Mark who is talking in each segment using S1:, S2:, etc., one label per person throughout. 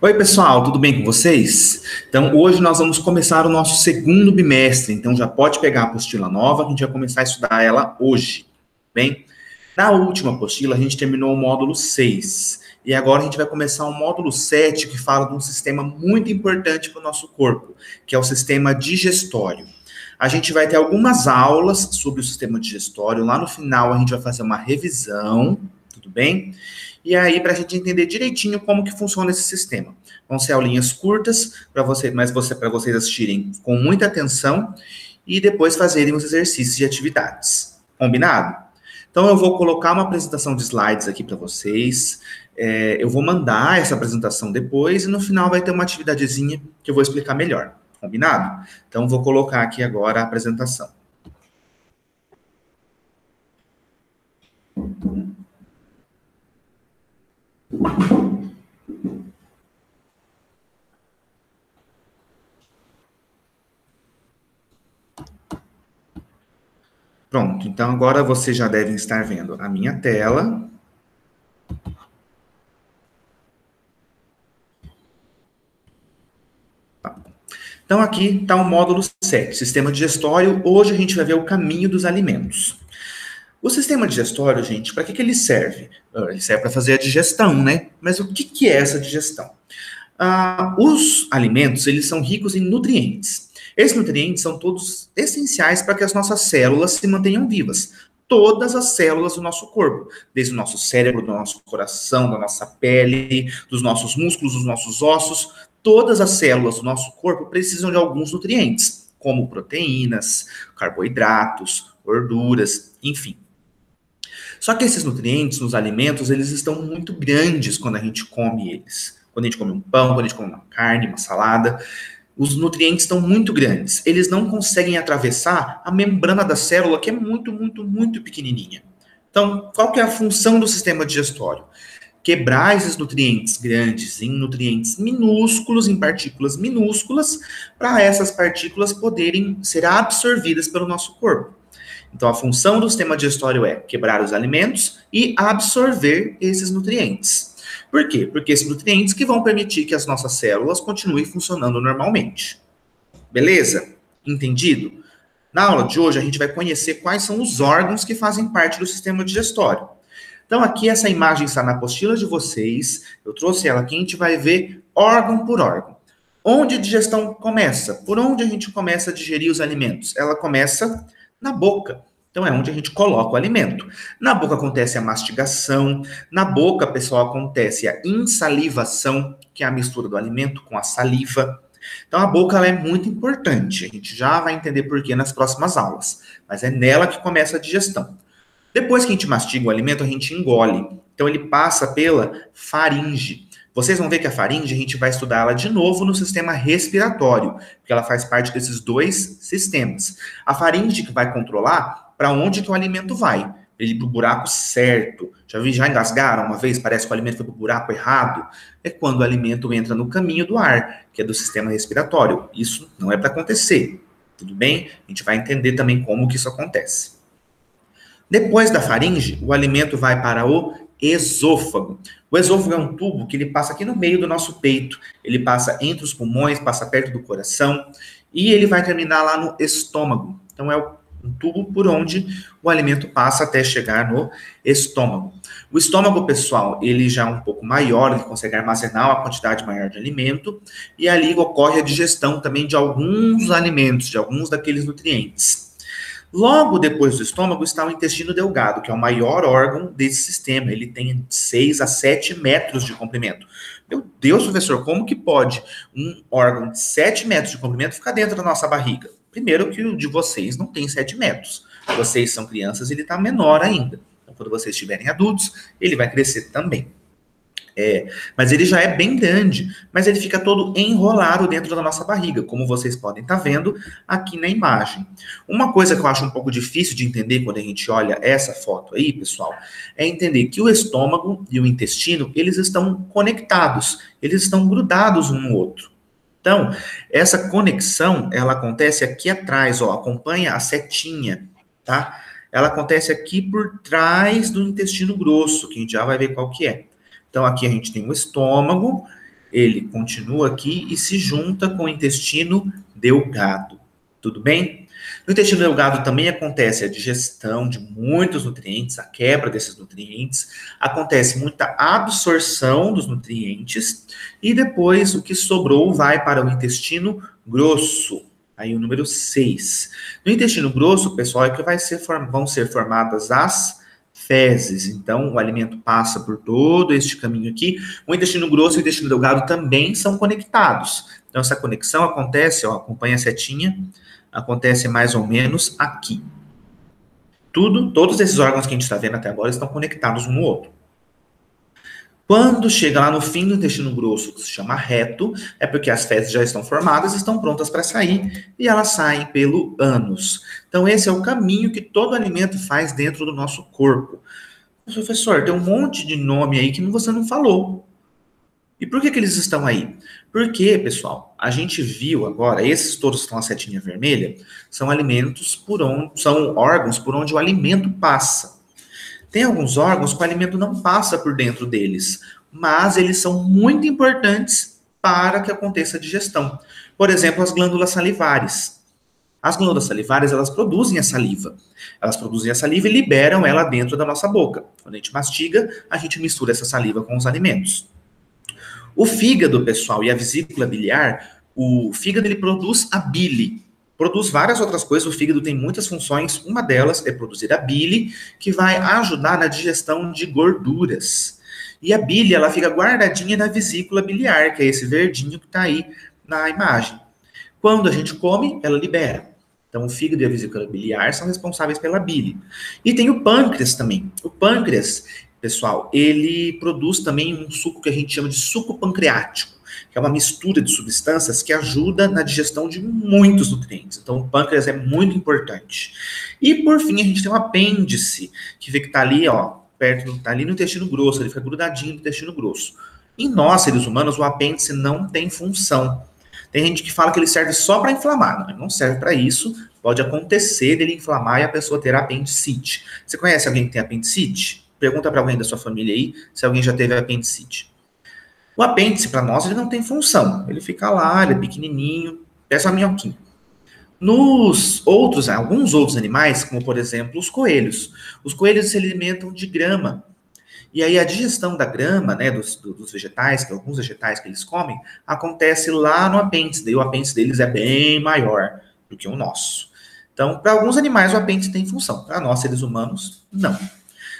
S1: Oi, pessoal, tudo bem com vocês? Então, hoje nós vamos começar o nosso segundo bimestre, então já pode pegar a apostila nova, que a gente vai começar a estudar ela hoje, bem? Na última apostila, a gente terminou o módulo 6, e agora a gente vai começar o módulo 7, que fala de um sistema muito importante para o nosso corpo, que é o sistema digestório. A gente vai ter algumas aulas sobre o sistema digestório, lá no final a gente vai fazer uma revisão, tudo bem? E aí, para a gente entender direitinho como que funciona esse sistema. Vão ser aulinhas curtas, para vocês assistirem com muita atenção e depois fazerem os exercícios e atividades. Combinado? Então, eu vou colocar uma apresentação de slides aqui para vocês. Eu vou mandar essa apresentação depois e no final vai ter uma atividadezinha que eu vou explicar melhor. Combinado? Então, vou colocar aqui agora a apresentação. Pronto, então agora vocês já devem estar vendo a minha tela. Então aqui está o módulo 7, sistema digestório. Hoje a gente vai ver o caminho dos alimentos. O sistema digestório, gente, para que ele serve? Ele serve para fazer a digestão, né? Mas o que é essa digestão? Os alimentos, eles são ricos em nutrientes. Esses nutrientes são todos essenciais para que as nossas células se mantenham vivas. Todas as células do nosso corpo, desde o nosso cérebro, do nosso coração, da nossa pele, dos nossos músculos, dos nossos ossos, todas as células do nosso corpo precisam de alguns nutrientes, como proteínas, carboidratos, gorduras, enfim. Só que esses nutrientes nos alimentos, eles estão muito grandes quando a gente come eles. Quando a gente come um pão, quando a gente come uma carne, uma salada, os nutrientes estão muito grandes. Eles não conseguem atravessar a membrana da célula, que é muito, muito, muito pequenininha. Então, qual que é a função do sistema digestório? Quebrar esses nutrientes grandes em nutrientes minúsculos, em partículas minúsculas, para essas partículas poderem ser absorvidas pelo nosso corpo. Então, a função do sistema digestório é quebrar os alimentos e absorver esses nutrientes. Por quê? Porque esses nutrientes que vão permitir que as nossas células continuem funcionando normalmente. Beleza? Entendido? Na aula de hoje, a gente vai conhecer quais são os órgãos que fazem parte do sistema digestório. Então, aqui essa imagem está na apostila de vocês. Eu trouxe ela aqui, a gente vai ver órgão por órgão. Onde a digestão começa? Por onde a gente começa a digerir os alimentos? Ela começa na boca. Então, é onde a gente coloca o alimento. Na boca acontece a mastigação. Na boca, pessoal, acontece a insalivação, que é a mistura do alimento com a saliva. Então, a boca ela é muito importante. A gente já vai entender por quê nas próximas aulas. Mas é nela que começa a digestão. Depois que a gente mastiga o alimento, a gente engole. Então, ele passa pela faringe. Vocês vão ver que a faringe, a gente vai estudar ela de novo no sistema respiratório, porque ela faz parte desses dois sistemas. A faringe que vai controlar para onde que o alimento vai. Ele ir para o buraco certo. Já engasgaram uma vez? Parece que o alimento foi para o buraco errado. É quando o alimento entra no caminho do ar, que é do sistema respiratório. Isso não é para acontecer. Tudo bem? A gente vai entender também como que isso acontece. Depois da faringe, o alimento vai para o esôfago. O esôfago é um tubo que ele passa aqui no meio do nosso peito. Ele passa entre os pulmões, passa perto do coração e ele vai terminar lá no estômago. Então, é um tubo por onde o alimento passa até chegar no estômago. O estômago, pessoal, ele já é um pouco maior, ele consegue armazenar uma quantidade maior de alimento e ali ocorre a digestão também de alguns alimentos, de alguns daqueles nutrientes. Logo depois do estômago está o intestino delgado, que é o maior órgão desse sistema. Ele tem 6 a 7 metros de comprimento. Meu Deus, professor, como que pode um órgão de 7 metros de comprimento ficar dentro da nossa barriga? Primeiro que o de vocês não tem 7 metros. Vocês são crianças, ele está menor ainda. Então, quando vocês estiverem adultos, ele vai crescer também. Mas ele já é bem grande, mas ele fica todo enrolado dentro da nossa barriga, como vocês podem estar vendo aqui na imagem. Uma coisa que eu acho um pouco difícil de entender quando a gente olha essa foto aí, pessoal, é entender que o estômago e o intestino, eles estão conectados, eles estão grudados um no outro. Então, essa conexão, ela acontece aqui atrás, ó, acompanha a setinha, tá? Ela acontece aqui por trás do intestino grosso, que a gente já vai ver qual que é. Então, aqui a gente tem o estômago ele continua aqui e se junta com o intestino delgado. Tudo bem? No intestino delgado também acontece a digestão de muitos nutrientes, a quebra desses nutrientes, acontece muita absorção dos nutrientes e depois o que sobrou vai para o intestino grosso. Aí o número 6. No intestino grosso, pessoal, é que vão ser formadas as fezes. Então, o alimento passa por todo este caminho aqui. O intestino grosso e o intestino delgado também são conectados. Então, essa conexão acontece, ó, acompanha a setinha, acontece mais ou menos aqui. Todos esses órgãos que a gente está vendo até agora estão conectados um no outro. Quando chega lá no fim do intestino grosso, que se chama reto, é porque as fezes já estão formadas, estão prontas para sair, e elas saem pelo ânus. Então, esse é o caminho que todo alimento faz dentro do nosso corpo. Professor, tem um monte de nome aí que você não falou. E por que eles estão aí? Porque, pessoal, a gente viu agora, esses todos que estão na setinha vermelha, são são órgãos por onde o alimento passa. Tem alguns órgãos que o alimento não passa por dentro deles, mas eles são muito importantes para que aconteça a digestão. Por exemplo, as glândulas salivares. As glândulas salivares, elas produzem a saliva. Elas produzem a saliva e liberam ela dentro da nossa boca. Quando a gente mastiga, a gente mistura essa saliva com os alimentos. O fígado, pessoal, e a vesícula biliar, o fígado ele produz a bile. Produz várias outras coisas, o fígado tem muitas funções, uma delas é produzir a bile, que vai ajudar na digestão de gorduras. E a bile, ela fica guardadinha na vesícula biliar, que é esse verdinho que está aí na imagem. Quando a gente come, ela libera. Então, o fígado e a vesícula biliar são responsáveis pela bile. E tem o pâncreas também. O pâncreas, pessoal, ele produz também um suco que a gente chama de suco pancreático, que é uma mistura de substâncias que ajuda na digestão de muitos nutrientes. Então, o pâncreas é muito importante. E, por fim, a gente tem o apêndice, que está ali, ó, está ali no intestino grosso, ele fica grudadinho no intestino grosso. Em nós, seres humanos, o apêndice não tem função. Tem gente que fala que ele serve só para inflamar. Não, ele não serve para isso. Pode acontecer dele inflamar e a pessoa ter apendicite. Você conhece alguém que tem apendicite? Pergunta para alguém da sua família aí se alguém já teve apendicite. O apêndice, para nós, ele não tem função. Ele fica lá, ele é pequenininho, parece uma minhoquinha. Alguns outros animais, como por exemplo os coelhos se alimentam de grama. E aí a digestão da grama, né, dos vegetais, que alguns vegetais que eles comem, acontece lá no apêndice. Daí o apêndice deles é bem maior do que o nosso. Então, para alguns animais o apêndice tem função. Para nós, seres humanos, não.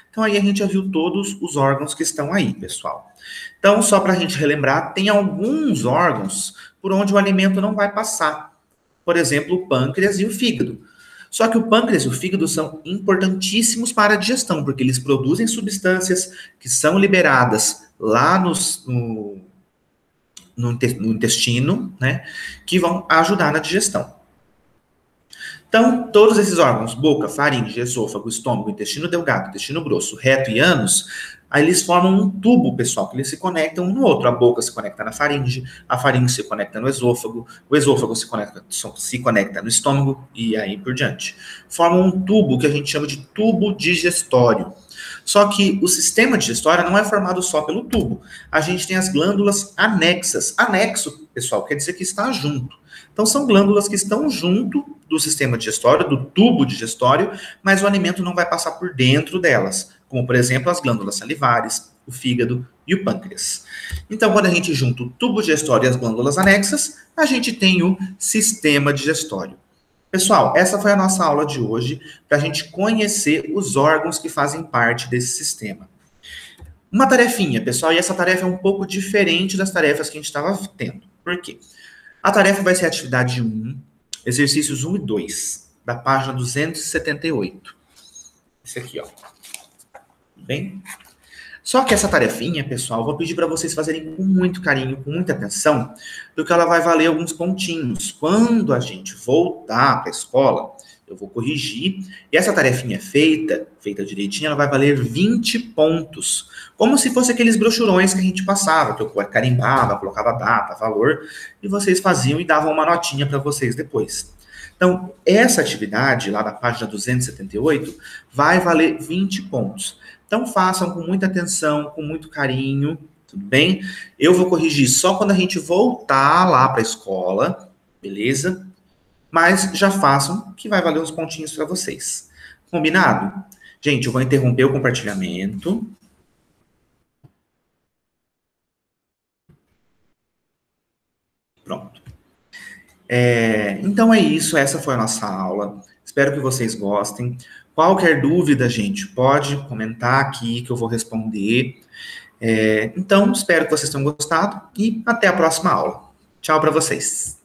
S1: Então, aí a gente já viu todos os órgãos que estão aí, pessoal. Então, só para a gente relembrar, tem alguns órgãos por onde o alimento não vai passar. Por exemplo, o pâncreas e o fígado. Só que o pâncreas e o fígado são importantíssimos para a digestão, porque eles produzem substâncias que são liberadas lá no intestino, né, que vão ajudar na digestão. Então, todos esses órgãos, boca, faringe, esôfago, estômago, intestino delgado, intestino grosso, reto e ânus, aí eles formam um tubo, pessoal, que eles se conectam um no outro. A boca se conecta na faringe, a faringe se conecta no esôfago, o esôfago se conecta no estômago e aí por diante. Formam um tubo que a gente chama de tubo digestório. Só que o sistema digestório não é formado só pelo tubo. A gente tem as glândulas anexas. Anexo, pessoal, quer dizer que está junto. Então, são glândulas que estão junto do sistema digestório, do tubo digestório, mas o alimento não vai passar por dentro delas, como, por exemplo, as glândulas salivares, o fígado e o pâncreas. Então, quando a gente junta o tubo digestório e as glândulas anexas, a gente tem o sistema digestório. Pessoal, essa foi a nossa aula de hoje, para a gente conhecer os órgãos que fazem parte desse sistema. Uma tarefinha, pessoal, e essa tarefa é um pouco diferente das tarefas que a gente estava tendo. Por quê? A tarefa vai ser a atividade 1, exercícios 1 e 2, da página 278. Esse aqui, ó. Bem? Só que essa tarefinha, pessoal, eu vou pedir para vocês fazerem com muito carinho, com muita atenção, porque ela vai valer alguns pontinhos. Quando a gente voltar para a escola, eu vou corrigir, e essa tarefinha feita direitinho, ela vai valer 20 pontos. Como se fosse aqueles brochurões que a gente passava, que eu carimbava, colocava data, valor, e vocês faziam e davam uma notinha para vocês depois. Então, essa atividade, lá da página 278, vai valer 20 pontos. Então, façam com muita atenção, com muito carinho, tudo bem? Eu vou corrigir só quando a gente voltar lá para a escola, beleza? Mas já façam, que vai valer uns pontinhos para vocês. Combinado? Gente, eu vou interromper o compartilhamento. Pronto. Então é isso, essa foi a nossa aula. Espero que vocês gostem. Qualquer dúvida, gente, pode comentar aqui que eu vou responder. Então, espero que vocês tenham gostado e até a próxima aula. Tchau para vocês.